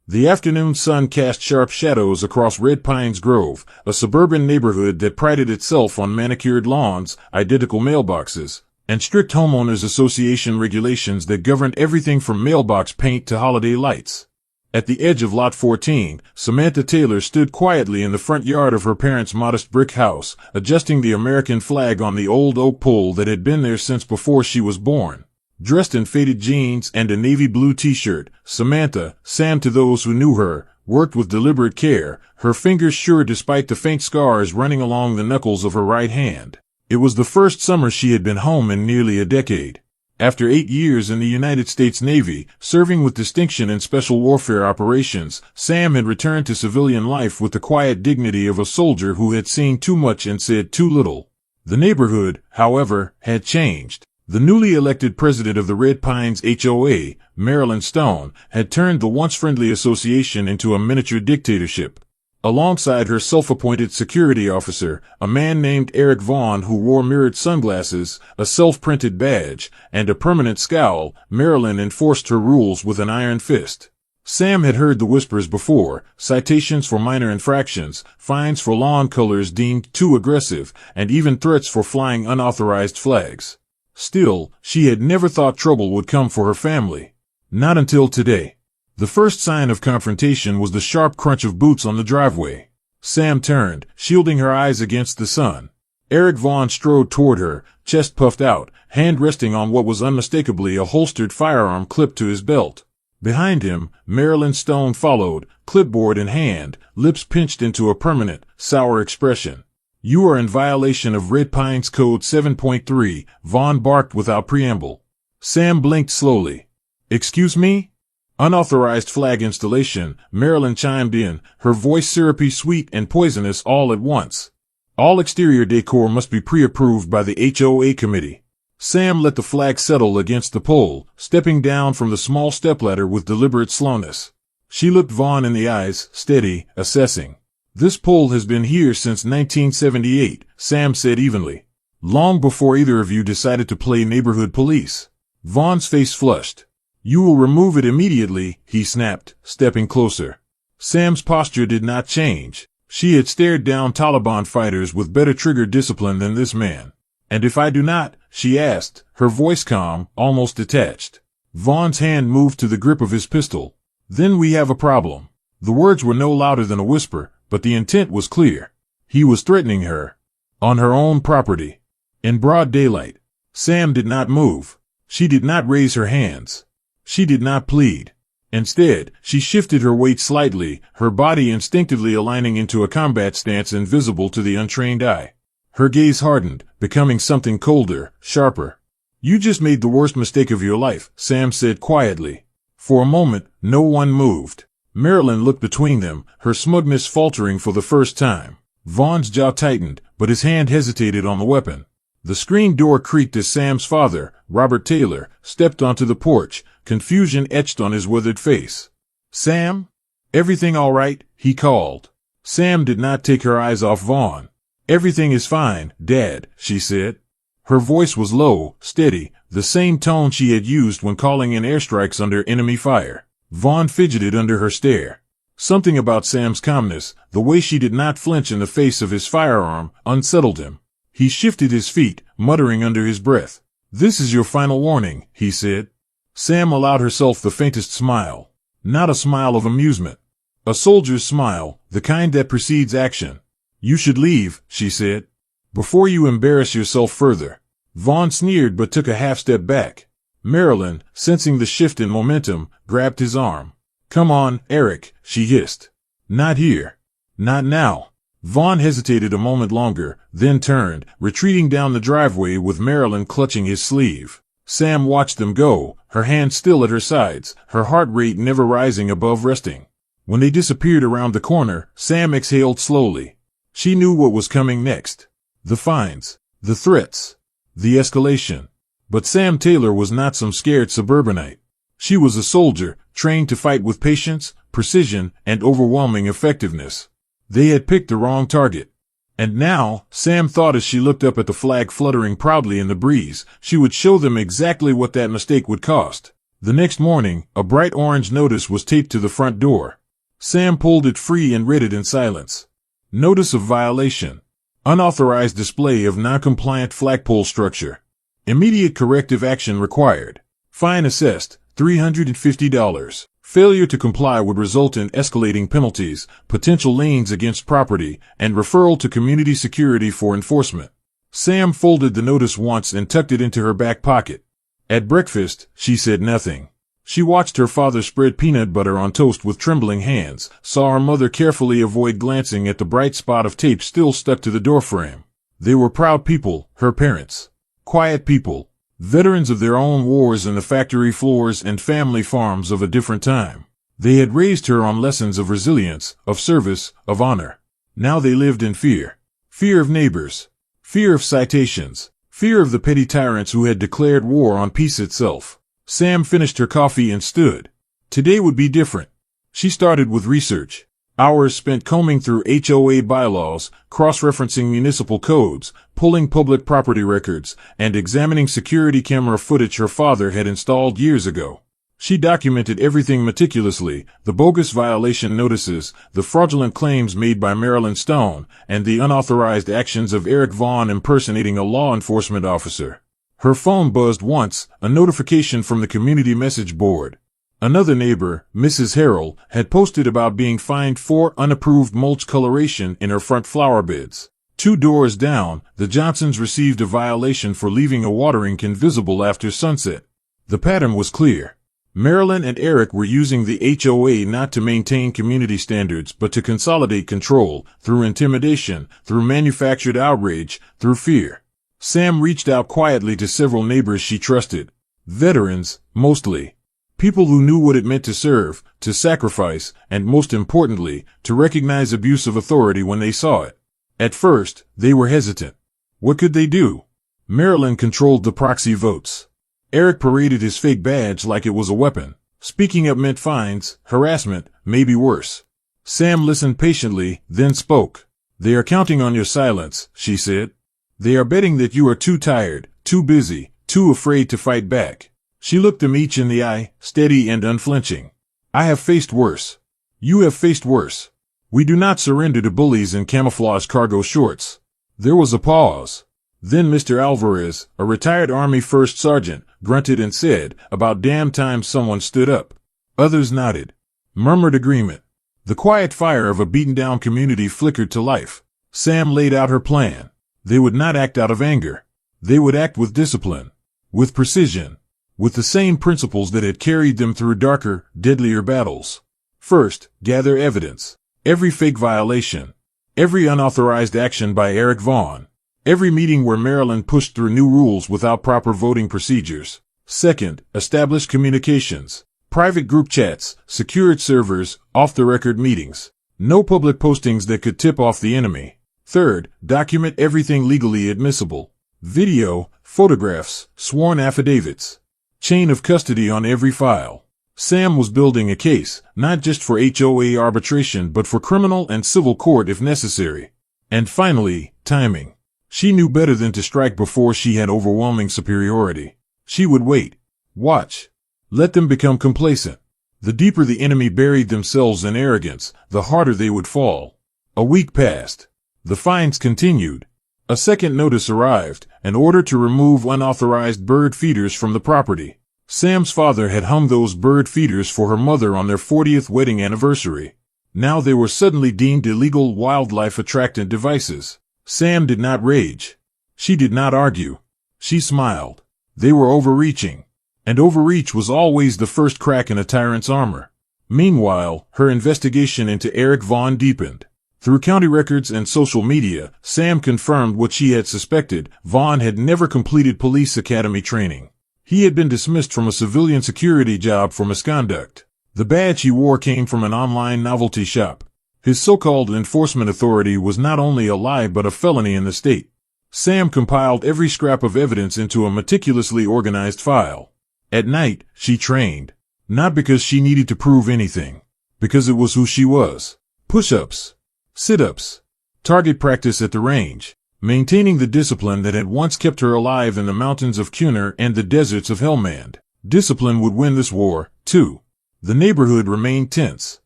The afternoon sun cast sharp shadows across Red Pines Grove, a suburban neighborhood that prided itself on manicured lawns, identical mailboxes, and strict homeowners association regulations that governed everything from mailbox paint to holiday lights. At the edge of Lot 14, Samantha Taylor stood quietly in the front yard of her parents' modest brick house, adjusting the American flag on the old oak pole that had been there since before she was born. Dressed in faded jeans and a navy blue t-shirt, Samantha, Sam to those who knew her, worked with deliberate care, her fingers sure despite the faint scars running along the knuckles of her right hand. It was the first summer she had been home in nearly a decade. After 8 years in the United States Navy, serving with distinction in special warfare operations, Sam had returned to civilian life with the quiet dignity of a soldier who had seen too much and said too little. The neighborhood, however, had changed. The newly elected president of the Red Pines HOA, Marilyn Stone, had turned the once friendly association into a miniature dictatorship. Alongside her self-appointed security officer, a man named Eric Vaughn who wore mirrored sunglasses, a self-printed badge, and a permanent scowl, Marilyn enforced her rules with an iron fist. Sam had heard the whispers before: citations for minor infractions, fines for lawn colors deemed too aggressive, and even threats for flying unauthorized flags. Still, she had never thought trouble would come for her family. Not until today. The first sign of confrontation was the sharp crunch of boots on the driveway. Sam turned, shielding her eyes against the sun. Eric Vaughn strode toward her, chest puffed out, hand resting on what was unmistakably a holstered firearm clipped to his belt. Behind him, Marilyn Stone followed, clipboard in hand, lips pinched into a permanent, sour expression. "You are in violation of Red Pines Code 7.3, Vaughn barked without preamble. Sam blinked slowly. "Excuse me?" "Unauthorized flag installation," Marilyn chimed in, her voice syrupy sweet and poisonous all at once. "All exterior decor must be pre-approved by the HOA committee." Sam let the flag settle against the pole, stepping down from the small stepladder with deliberate slowness. She looked Vaughn in the eyes, steady, assessing. "This pole has been here since 1978, Sam said evenly. "Long before either of you decided to play neighborhood police." Vaughn's face flushed. "You will remove it immediately," he snapped, stepping closer. Sam's posture did not change. She had stared down Taliban fighters with better trigger discipline than this man. "And if I do not?" she asked, her voice calm, almost detached. Vaughn's hand moved to the grip of his pistol. "Then we have a problem." The words were no louder than a whisper, but the intent was clear. He was threatening her. On her own property. In broad daylight. Sam did not move. She did not raise her hands. She did not plead. Instead, she shifted her weight slightly, her body instinctively aligning into a combat stance invisible to the untrained eye. Her gaze hardened, becoming something colder, sharper. "You just made the worst mistake of your life," Sam said quietly. For a moment, no one moved. Marilyn looked between them, her smugness faltering for the first time. Vaughn's jaw tightened, but his hand hesitated on the weapon. The screen door creaked as Sam's father, Robert Taylor, stepped onto the porch, confusion etched on his withered face. "Sam? Everything all right?" he called. Sam did not take her eyes off Vaughn. "Everything is fine, Dad," she said. Her voice was low, steady, the same tone she had used when calling in airstrikes under enemy fire. Vaughn fidgeted under her stare. Something about Sam's calmness, the way she did not flinch in the face of his firearm, unsettled him. He shifted his feet, muttering under his breath. "This is your final warning," he said. Sam allowed herself the faintest smile. Not a smile of amusement. A soldier's smile, the kind that precedes action. "You should leave," she said. "Before you embarrass yourself further." Vaughn sneered but took a half-step back. Marilyn, sensing the shift in momentum, grabbed his arm. "Come on, Eric," she hissed. "Not here. Not now." Vaughn hesitated a moment longer, then turned, retreating down the driveway with Marilyn clutching his sleeve. Sam watched them go, her hands still at her sides, her heart rate never rising above resting. When they disappeared around the corner, Sam exhaled slowly. She knew what was coming next. The fines. The threats. The escalation. But Sam Taylor was not some scared suburbanite. She was a soldier, trained to fight with patience, precision, and overwhelming effectiveness. They had picked the wrong target. And now, Sam thought as she looked up at the flag fluttering proudly in the breeze, she would show them exactly what that mistake would cost. The next morning, a bright orange notice was taped to the front door. Sam pulled it free and read it in silence. Notice of violation. Unauthorized display of non-compliant flagpole structure. Immediate corrective action required. Fine assessed, $350. Failure to comply would result in escalating penalties, potential liens against property, and referral to community security for enforcement. Sam folded the notice once and tucked it into her back pocket. At breakfast, she said nothing. She watched her father spread peanut butter on toast with trembling hands, saw her mother carefully avoid glancing at the bright spot of tape still stuck to the doorframe. They were proud people, her parents. Quiet people. Veterans of their own wars and the factory floors and family farms of a different time. They had raised her on lessons of resilience, of service, of honor. Now they lived in fear. Fear of neighbors. Fear of citations. Fear of the petty tyrants who had declared war on peace itself. Sam finished her coffee and stood. Today would be different. She started with research. Hours spent combing through HOA bylaws, cross-referencing municipal codes, pulling public property records, and examining security camera footage her father had installed years ago. She documented everything meticulously, the bogus violation notices, the fraudulent claims made by Marilyn Stone, and the unauthorized actions of Eric Vaughn impersonating a law enforcement officer. Her phone buzzed once, a notification from the community message board. Another neighbor, Mrs. Harrell, had posted about being fined for unapproved mulch coloration in her front flower beds. 2 doors down, the Johnsons received a violation for leaving a watering can visible after sunset. The pattern was clear. Marilyn and Eric were using the HOA not to maintain community standards but to consolidate control, through intimidation, through manufactured outrage, through fear. Sam reached out quietly to several neighbors she trusted. Veterans, mostly. People who knew what it meant to serve, to sacrifice, and most importantly, to recognize abuse of authority when they saw it. At first, they were hesitant. What could they do? Marilyn controlled the proxy votes. Eric paraded his fake badge like it was a weapon. Speaking up meant fines, harassment, maybe worse. Sam listened patiently, then spoke. They are counting on your silence, she said. They are betting that you are too tired, too busy, too afraid to fight back. She looked them each in the eye, steady and unflinching. I have faced worse. You have faced worse. We do not surrender to bullies in camouflage cargo shorts. There was a pause. Then Mr. Alvarez, a retired Army first sergeant, grunted and said, "About damn time someone stood up." Others nodded. Murmured agreement. The quiet fire of a beaten-down community flickered to life. Sam laid out her plan. They would not act out of anger. They would act with discipline, with precision, with the same principles that had carried them through darker, deadlier battles. First, gather evidence. Every fake violation. Every unauthorized action by Eric Vaughn. Every meeting where Marilyn pushed through new rules without proper voting procedures. Second, establish communications. Private group chats, secured servers, off-the-record meetings. No public postings that could tip off the enemy. Third, document everything legally admissible. Video, photographs, sworn affidavits. Chain of custody on every file. Sam was building a case, not just for HOA arbitration but for criminal and civil court if necessary. And finally, timing. She knew better than to strike before she had overwhelming superiority. She would wait. Watch. Let them become complacent. The deeper the enemy buried themselves in arrogance, the harder they would fall. A week passed. The fines continued. A second notice arrived, an order to remove unauthorized bird feeders from the property. Sam's father had hung those bird feeders for her mother on their 40th wedding anniversary. Now they were suddenly deemed illegal wildlife attractant devices. Sam did not rage. She did not argue. She smiled. They were overreaching. And overreach was always the first crack in a tyrant's armor. Meanwhile, her investigation into Eric Vaughn deepened. Through county records and social media, Sam confirmed what she had suspected. Vaughn had never completed police academy training. He had been dismissed from a civilian security job for misconduct. The badge he wore came from an online novelty shop. His so-called enforcement authority was not only a lie but a felony in the state. Sam compiled every scrap of evidence into a meticulously organized file. At night, she trained. Not because she needed to prove anything. Because it was who she was. Push-ups. Sit-ups. Target practice at the range. Maintaining the discipline that had once kept her alive in the mountains of Cunner and the deserts of Helmand. Discipline would win this war, too. The neighborhood remained tense.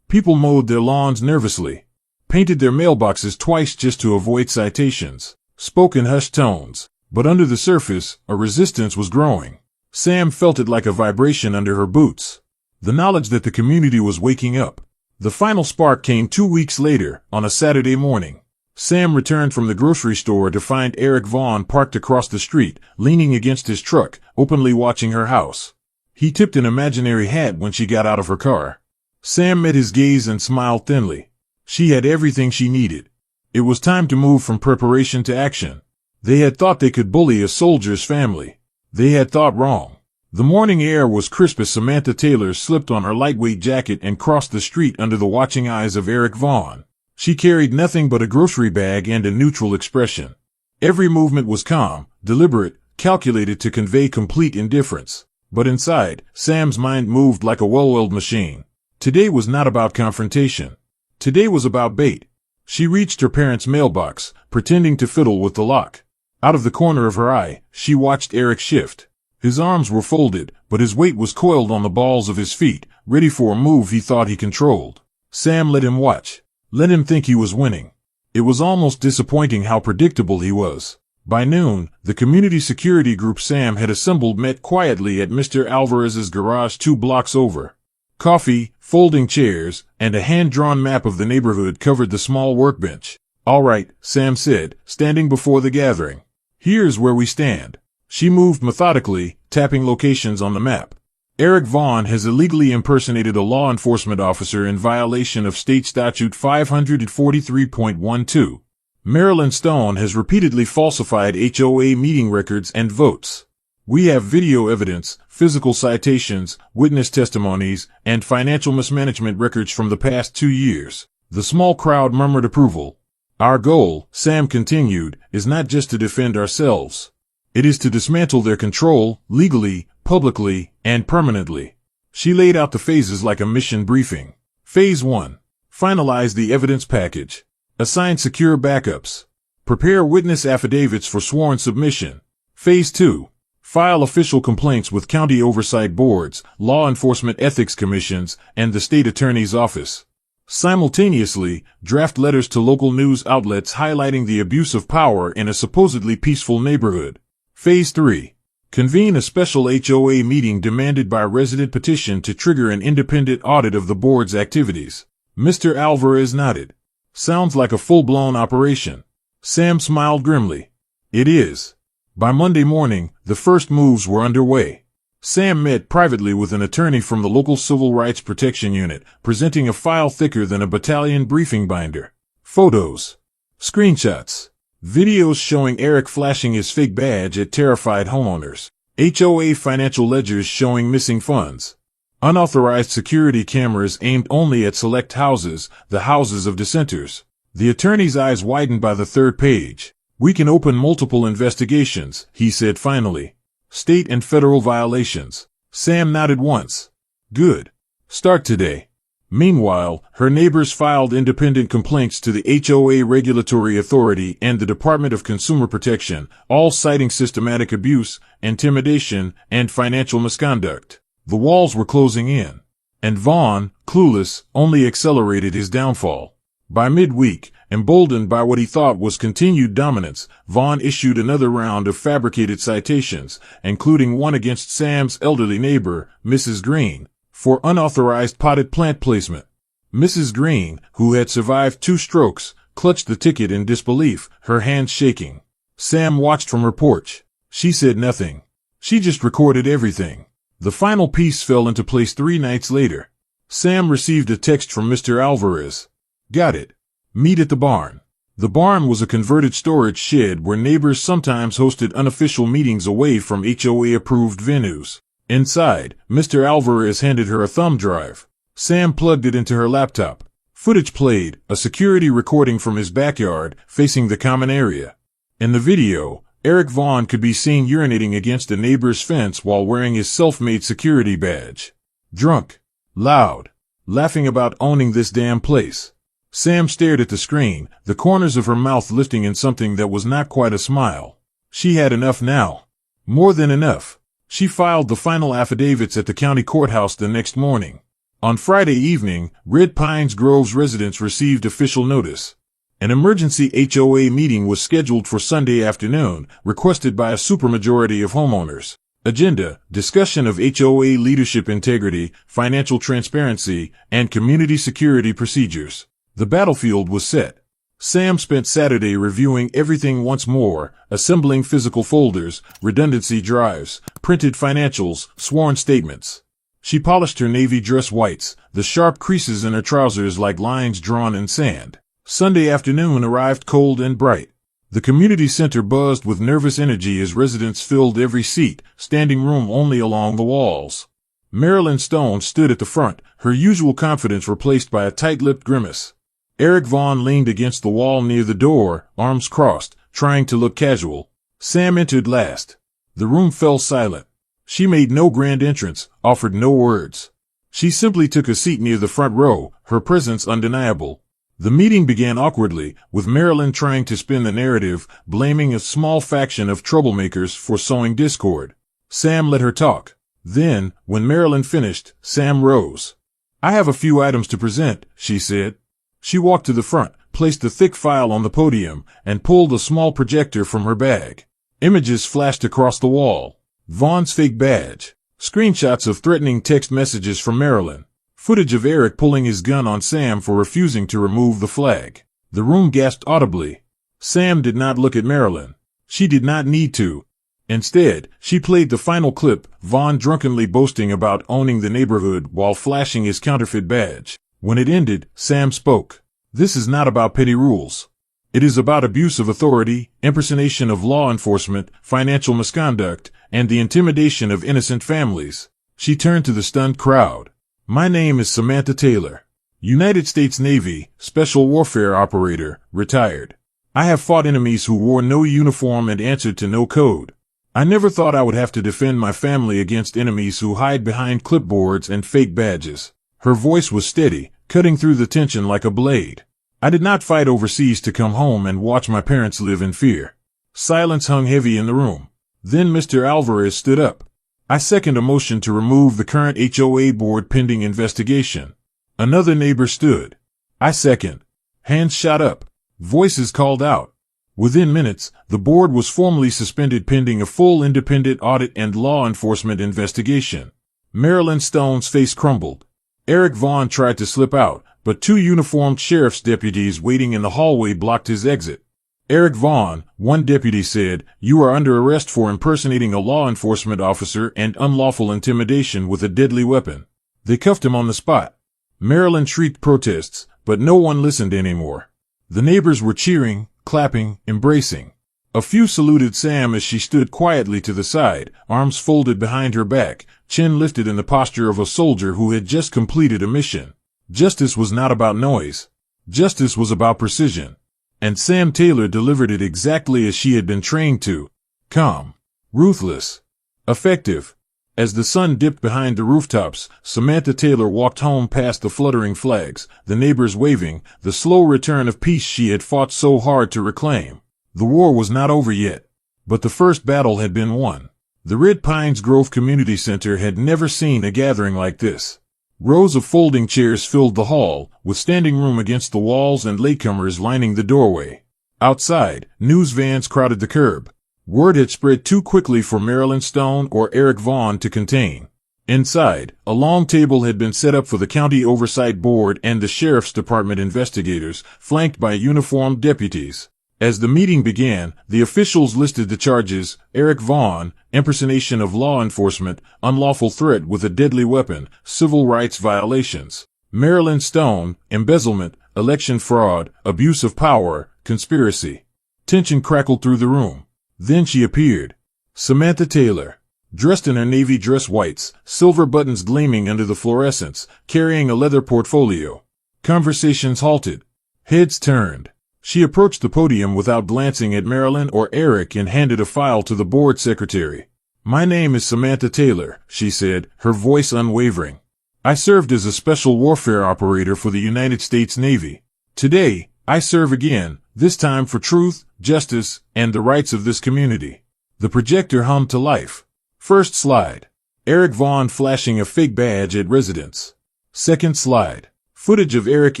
People mowed their lawns nervously, painted their mailboxes twice just to avoid citations, spoke in hushed tones, but under the surface, a resistance was growing. Sam felt it like a vibration under her boots. The knowledge that the community was waking up. The final spark came 2 weeks later, on a Saturday morning. Sam returned from the grocery store to find Eric Vaughn parked across the street, leaning against his truck, openly watching her house. He tipped an imaginary hat when she got out of her car. Sam met his gaze and smiled thinly. She had everything she needed. It was time to move from preparation to action. They had thought they could bully a soldier's family. They had thought wrong. The morning air was crisp as Samantha Taylor slipped on her lightweight jacket and crossed the street under the watching eyes of Eric Vaughn. She carried nothing but a grocery bag and a neutral expression. Every movement was calm, deliberate, calculated to convey complete indifference. But inside, Sam's mind moved like a well-oiled machine. Today was not about confrontation. Today was about bait. She reached her parents' mailbox, pretending to fiddle with the lock. Out of the corner of her eye, she watched Eric shift. His arms were folded, but his weight was coiled on the balls of his feet, ready for a move he thought he controlled. Sam let him watch. Let him think he was winning. It was almost disappointing how predictable he was. By noon, the community security group Sam had assembled met quietly at Mr. Alvarez's garage 2 blocks over. Coffee, folding chairs, and a hand-drawn map of the neighborhood covered the small workbench. "All right," Sam said, standing before the gathering. "Here's where we stand." She moved methodically, tapping locations on the map. Eric Vaughn has illegally impersonated a law enforcement officer in violation of State Statute 543.12. Marilyn Stone has repeatedly falsified HOA meeting records and votes. We have video evidence, physical citations, witness testimonies, and financial mismanagement records from the past 2 years. The small crowd murmured approval. "Our goal," Sam continued, "is not just to defend ourselves. It is to dismantle their control, legally, publicly, and permanently." She laid out the phases like a mission briefing. Phase 1. Finalize the evidence package. Assign secure backups. Prepare witness affidavits for sworn submission. Phase 2. File official complaints with county oversight boards, law enforcement ethics commissions, and the state attorney's office. Simultaneously, draft letters to local news outlets highlighting the abuse of power in a supposedly peaceful neighborhood. Phase 3. Convene a special HOA meeting demanded by resident petition to trigger an independent audit of the board's activities. Mr. Alvarez nodded. "Sounds like a full-blown operation." Sam smiled grimly. "It is." By Monday morning, the first moves were underway. Sam met privately with an attorney from the local Civil Rights Protection Unit, presenting a file thicker than a battalion briefing binder. Photos. Screenshots. Videos showing Eric flashing his fake badge at terrified homeowners. HOA financial ledgers showing missing funds. Unauthorized security cameras aimed only at select houses, the houses of dissenters. The attorney's eyes widened by the third page. "We can open multiple investigations," he said finally. "State and federal violations." Sam nodded once. "Good. Start today." Meanwhile, her neighbors filed independent complaints to the HOA Regulatory Authority and the Department of Consumer Protection, all citing systematic abuse, intimidation, and financial misconduct. The walls were closing in. And Vaughn, clueless, only accelerated his downfall. By midweek, emboldened by what he thought was continued dominance, Vaughn issued another round of fabricated citations, including one against Sam's elderly neighbor, Mrs. Green, for unauthorized potted plant placement. Mrs. Green, who had survived 2 strokes, clutched the ticket in disbelief, her hands shaking. Sam watched from her porch. She said nothing. She just recorded everything. The final piece fell into place 3 nights later. Sam received a text from Mr. Alvarez. "Got it. Meet at the barn." The barn was a converted storage shed where neighbors sometimes hosted unofficial meetings away from HOA-approved venues. Inside, Mr. Alvarez handed her a thumb drive. Sam plugged it into her laptop. Footage played, a security recording from his backyard, facing the common area. In the video, Eric Vaughn could be seen urinating against a neighbor's fence while wearing his self-made security badge. Drunk. Loud. Laughing about owning this damn place. Sam stared at the screen, the corners of her mouth lifting in something that was not quite a smile. She had enough now. More than enough. She filed the final affidavits at the county courthouse the next morning. On Friday evening, Red Pines Grove's residents received official notice. An emergency HOA meeting was scheduled for Sunday afternoon, requested by a supermajority of homeowners. Agenda: discussion of HOA leadership integrity, financial transparency, and community security procedures. The battlefield was set. Sam spent Saturday reviewing everything once more, assembling physical folders, redundancy drives, printed financials, sworn statements. She polished her navy dress whites, the sharp creases in her trousers like lines drawn in sand. Sunday afternoon arrived cold and bright. The community center buzzed with nervous energy as residents filled every seat, standing room only along the walls. Marilyn Stone stood at the front, her usual confidence replaced by a tight-lipped grimace. Eric Vaughn leaned against the wall near the door, arms crossed, trying to look casual. Sam entered last. The room fell silent. She made no grand entrance, offered no words. She simply took a seat near the front row, her presence undeniable. The meeting began awkwardly, with Marilyn trying to spin the narrative, blaming a small faction of troublemakers for sowing discord. Sam let her talk. Then, when Marilyn finished, Sam rose. "I have a few items to present," she said. She walked to the front, placed the thick file on the podium, and pulled a small projector from her bag. Images flashed across the wall. Vaughn's fake badge. Screenshots of threatening text messages from Marilyn. Footage of Eric pulling his gun on Sam for refusing to remove the flag. The room gasped audibly. Sam did not look at Marilyn. She did not need to. Instead, she played the final clip, Vaughn drunkenly boasting about owning the neighborhood while flashing his counterfeit badge. When it ended, Sam spoke. "This is not about petty rules. It is about abuse of authority, impersonation of law enforcement, financial misconduct, and the intimidation of innocent families." She turned to the stunned crowd. "My name is Samantha Taylor. United States Navy, Special Warfare Operator, retired. I have fought enemies who wore no uniform and answered to no code. I never thought I would have to defend my family against enemies who hide behind clipboards and fake badges." Her voice was steady, cutting through the tension like a blade. "I did not fight overseas to come home and watch my parents live in fear." Silence hung heavy in the room. Then Mr. Alvarez stood up. "I second a motion to remove the current HOA board pending investigation." Another neighbor stood. "I second." Hands shot up. Voices called out. Within minutes, the board was formally suspended pending a full independent audit and law enforcement investigation. Marilyn Stone's face crumbled. Eric Vaughn tried to slip out, but two uniformed sheriff's deputies waiting in the hallway blocked his exit. "Eric Vaughn," one deputy said, "you are under arrest for impersonating a law enforcement officer and unlawful intimidation with a deadly weapon." They cuffed him on the spot. Marilyn shrieked protests, but no one listened anymore. The neighbors were cheering, clapping, embracing. A few saluted Sam as she stood quietly to the side, arms folded behind her back, chin lifted in the posture of a soldier who had just completed a mission. Justice was not about noise. Justice was about precision. And Sam Taylor delivered it exactly as she had been trained to. Calm. Ruthless. Effective. As the sun dipped behind the rooftops, Samantha Taylor walked home past the fluttering flags, the neighbors waving, the slow return of peace she had fought so hard to reclaim. The war was not over yet. But the first battle had been won. The Red Pines Grove Community Center had never seen a gathering like this. Rows of folding chairs filled the hall, with standing room against the walls and latecomers lining the doorway. Outside, news vans crowded the curb. Word had spread too quickly for Marilyn Stone or Eric Vaughn to contain. Inside, a long table had been set up for the County Oversight Board and the Sheriff's Department investigators, flanked by uniformed deputies. As the meeting began, the officials listed the charges: Eric Vaughn, impersonation of law enforcement, unlawful threat with a deadly weapon, civil rights violations; Marilyn Stone, embezzlement, election fraud, abuse of power, conspiracy. Tension crackled through the room. Then she appeared. Samantha Taylor. Dressed in her navy dress whites, silver buttons gleaming under the fluorescence, carrying a leather portfolio. Conversations halted. Heads turned. She approached the podium without glancing at Marilyn or Eric and handed a file to the board secretary. "My name is Samantha Taylor," she said, her voice unwavering. "I served as a special warfare operator for the United States Navy. Today, I serve again, this time for truth, justice, and the rights of this community." The projector hummed to life. First slide. Eric Vaughn flashing a fake badge at residents. Second slide. Footage of Eric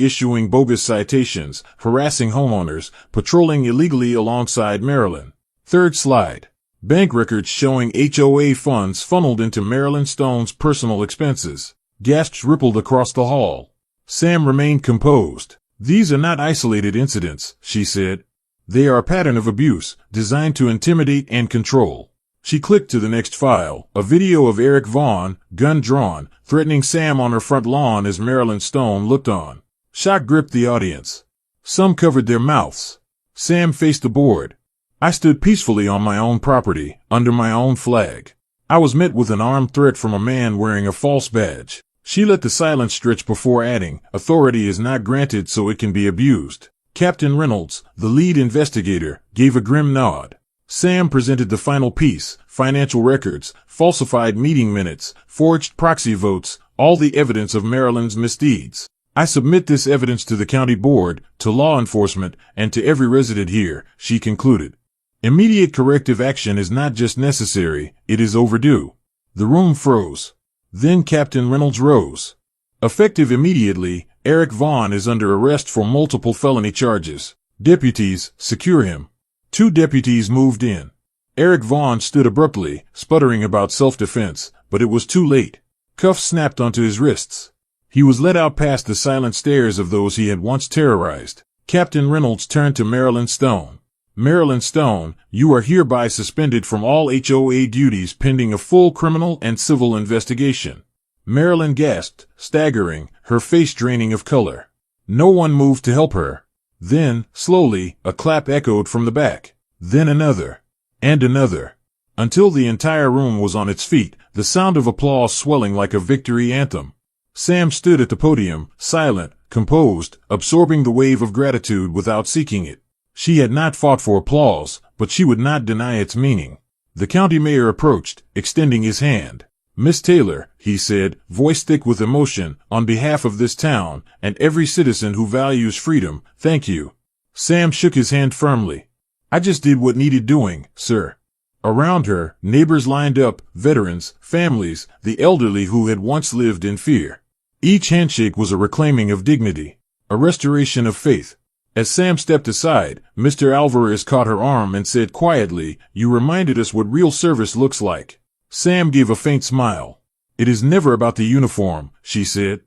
issuing bogus citations, harassing homeowners, patrolling illegally alongside Marilyn. Third slide. Bank records showing HOA funds funneled into Marilyn Stone's personal expenses. Gasps rippled across the hall. Sam remained composed. These are not isolated incidents, she said. They are a pattern of abuse, designed to intimidate and control. She clicked to the next file, a video of Eric Vaughn, gun drawn, threatening Sam on her front lawn as Marilyn Stone looked on. Shock gripped the audience. Some covered their mouths. Sam faced the board. I stood peacefully on my own property, under my own flag. I was met with an armed threat from a man wearing a false badge. She let the silence stretch before adding, authority is not granted so it can be abused. Captain Reynolds, the lead investigator, gave a grim nod. Sam presented the final piece, financial records, falsified meeting minutes, forged proxy votes, all the evidence of Marilyn's misdeeds. I submit this evidence to the county board, to law enforcement, and to every resident here, she concluded. Immediate corrective action is not just necessary, it is overdue. The room froze. Then Captain Reynolds rose. Effective immediately, Eric Vaughn is under arrest for multiple felony charges. Deputies, secure him. 2 deputies moved in. Eric Vaughn stood abruptly, sputtering about self-defense, but it was too late. Cuffs snapped onto his wrists. He was led out past the silent stares of those he had once terrorized. Captain Reynolds turned to Marilyn Stone. Marilyn Stone, you are hereby suspended from all HOA duties pending a full criminal and civil investigation. Marilyn gasped, staggering, her face draining of color. No one moved to help her. Then, slowly, a clap echoed from the back. Then another. And another. Until the entire room was on its feet, the sound of applause swelling like a victory anthem. Sam stood at the podium, silent, composed, absorbing the wave of gratitude without seeking it. She had not fought for applause, but she would not deny its meaning. The county mayor approached, extending his hand. Miss Taylor, he said, voice thick with emotion, on behalf of this town, and every citizen who values freedom, thank you. Sam shook his hand firmly. I just did what needed doing, sir. Around her, neighbors lined up, veterans, families, the elderly who had once lived in fear. Each handshake was a reclaiming of dignity, a restoration of faith. As Sam stepped aside, Mr. Alvarez caught her arm and said quietly, you reminded us what real service looks like. Sam gave a faint smile. It is never about the uniform, she said.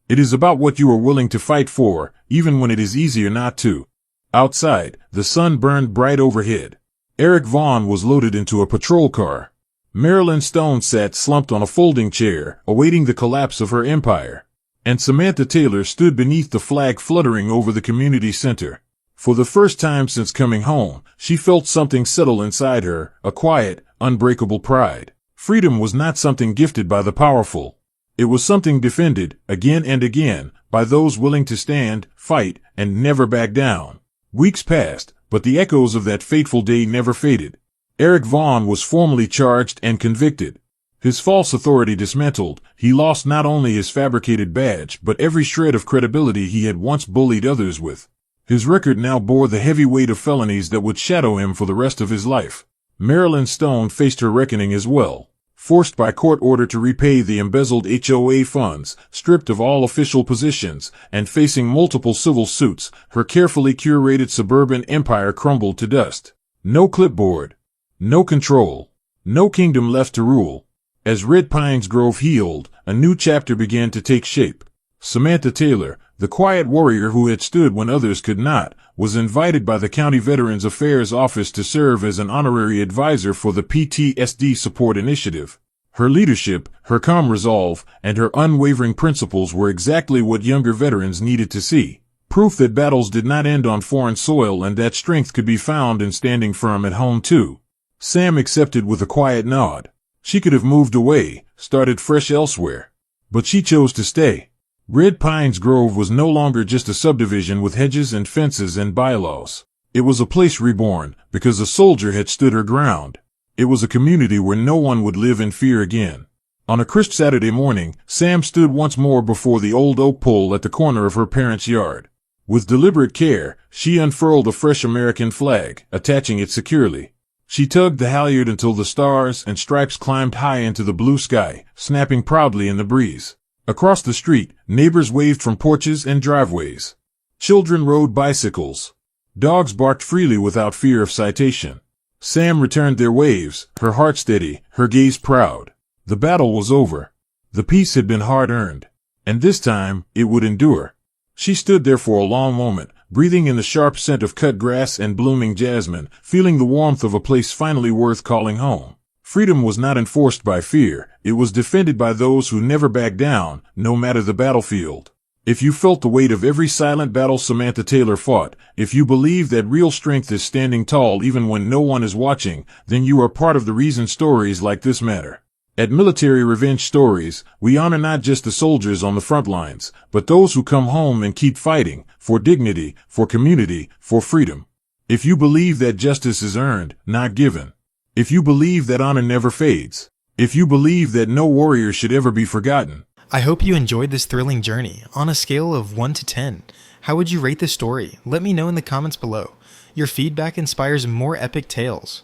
It is about what you are willing to fight for, even when it is easier not to. Outside, the sun burned bright overhead. Eric Vaughn was loaded into a patrol car. Marilyn Stone sat slumped on a folding chair, awaiting the collapse of her empire. And Samantha Taylor stood beneath the flag fluttering over the community center. For the first time since coming home, she felt something settle inside her, a quiet, unbreakable pride. Freedom was not something gifted by the powerful. It was something defended, again and again, by those willing to stand, fight, and never back down. Weeks passed, but the echoes of that fateful day never faded. Eric Vaughn was formally charged and convicted. His false authority dismantled, he lost not only his fabricated badge but every shred of credibility he had once bullied others with. His record now bore the heavy weight of felonies that would shadow him for the rest of his life. Marilyn Stone faced her reckoning as well. Forced by court order to repay the embezzled HOA funds, stripped of all official positions, and facing multiple civil suits, her carefully curated suburban empire crumbled to dust. No clipboard. No control. No kingdom left to rule. As Red Pines Grove healed, a new chapter began to take shape. Samantha Taylor, the quiet warrior who had stood when others could not, was invited by the County Veterans Affairs Office to serve as an honorary advisor for the PTSD Support Initiative. Her leadership, her calm resolve, and her unwavering principles were exactly what younger veterans needed to see. Proof that battles did not end on foreign soil and that strength could be found in standing firm at home too. Sam accepted with a quiet nod. She could have moved away, started fresh elsewhere. But she chose to stay. Red Pines Grove was no longer just a subdivision with hedges and fences and bylaws. It was a place reborn, because a soldier had stood her ground. It was a community where no one would live in fear again. On a crisp Saturday morning, Sam stood once more before the old oak pole at the corner of her parents' yard. With deliberate care, she unfurled a fresh American flag, attaching it securely. She tugged the halyard until the stars and stripes climbed high into the blue sky, snapping proudly in the breeze. Across the street, neighbors waved from porches and driveways. Children rode bicycles. Dogs barked freely without fear of citation. Sam returned their waves, her heart steady, her gaze proud. The battle was over. The peace had been hard-earned. And this time, it would endure. She stood there for a long moment, breathing in the sharp scent of cut grass and blooming jasmine, feeling the warmth of a place finally worth calling home. Freedom was not enforced by fear, it was defended by those who never backed down, no matter the battlefield. If you felt the weight of every silent battle Samantha Taylor fought, if you believe that real strength is standing tall even when no one is watching, then you are part of the reason stories like this matter. At Military Revenge Stories, we honor not just the soldiers on the front lines, but those who come home and keep fighting, for dignity, for community, for freedom. If you believe that justice is earned, not given. If you believe that honor never fades. If you believe that no warrior should ever be forgotten. I hope you enjoyed this thrilling journey. On a scale of 1 to 10, how would you rate this story? Let me know in the comments below. Your feedback inspires more epic tales.